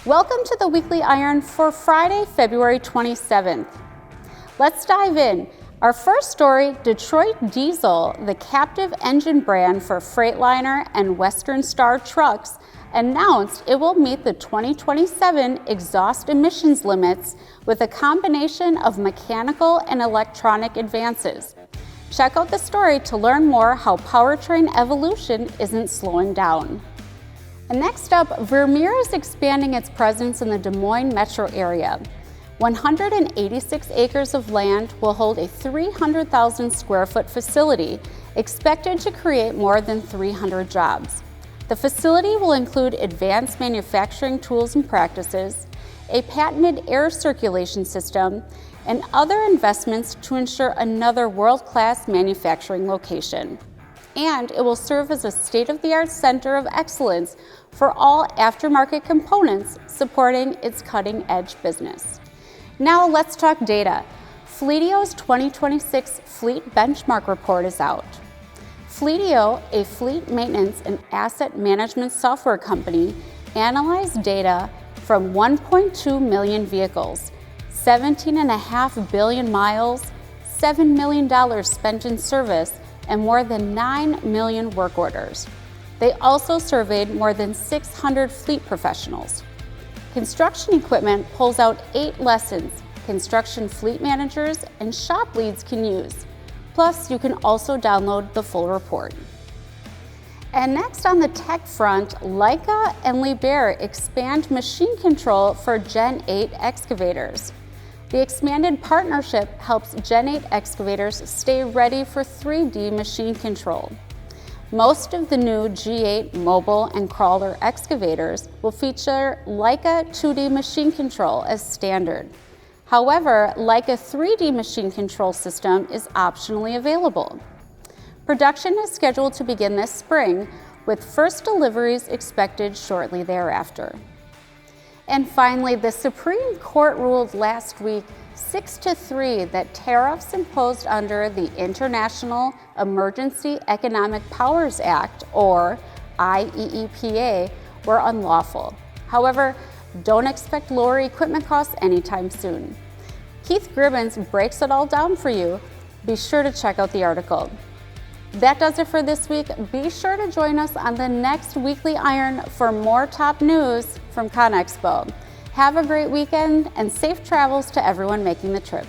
Welcome to the Weekly Iron for Friday, February 27th. Let's dive in. Our first story, Detroit Diesel, the captive engine brand for Freightliner and Western Star trucks, announced it will meet the 2027 exhaust emissions limits with a combination of mechanical and electronic advances. Check out the story to learn more how powertrain evolution isn't slowing down. And next up, Vermeer is expanding its presence in the Des Moines metro area. 186 acres of land will hold a 300,000 square foot facility expected to create more than 300 jobs. The facility will include advanced manufacturing tools and practices, a patented air circulation system, and other investments to ensure another world-class manufacturing location. And it will serve as a state-of-the-art center of excellence for all aftermarket components supporting its cutting-edge business. Now let's talk data. Fleetio's 2026 Fleet Benchmark Report is out. Fleetio, a fleet maintenance and asset management software company, analyzed data from 1.2 million vehicles, 17.5 billion miles, $7 million spent in service, and more than 9 million work orders. They also surveyed more than 600 fleet professionals. Construction Equipment pulls out 8 lessons construction fleet managers and shop leads can use. Plus, you can also download the full report. And next on the tech front, Leica and Liebherr expand machine control for Gen 8 excavators. The expanded partnership helps Gen 8 excavators stay ready for 3D machine control. Most of the new G8 mobile and crawler excavators will feature Leica 2D machine control as standard. However, Leica 3D machine control system is optionally available. Production is scheduled to begin this spring, with first deliveries expected shortly thereafter. And finally, the Supreme Court ruled last week 6-3 that tariffs imposed under the International Emergency Economic Powers Act, or IEEPA, were unlawful. However, don't expect lower equipment costs anytime soon. Keith Gribbins breaks it all down for you. Be sure to check out the article. That does it for this week. Be sure to join us on the next Weekly Iron for more top news from ConExpo. Have a great weekend and safe travels to everyone making the trip.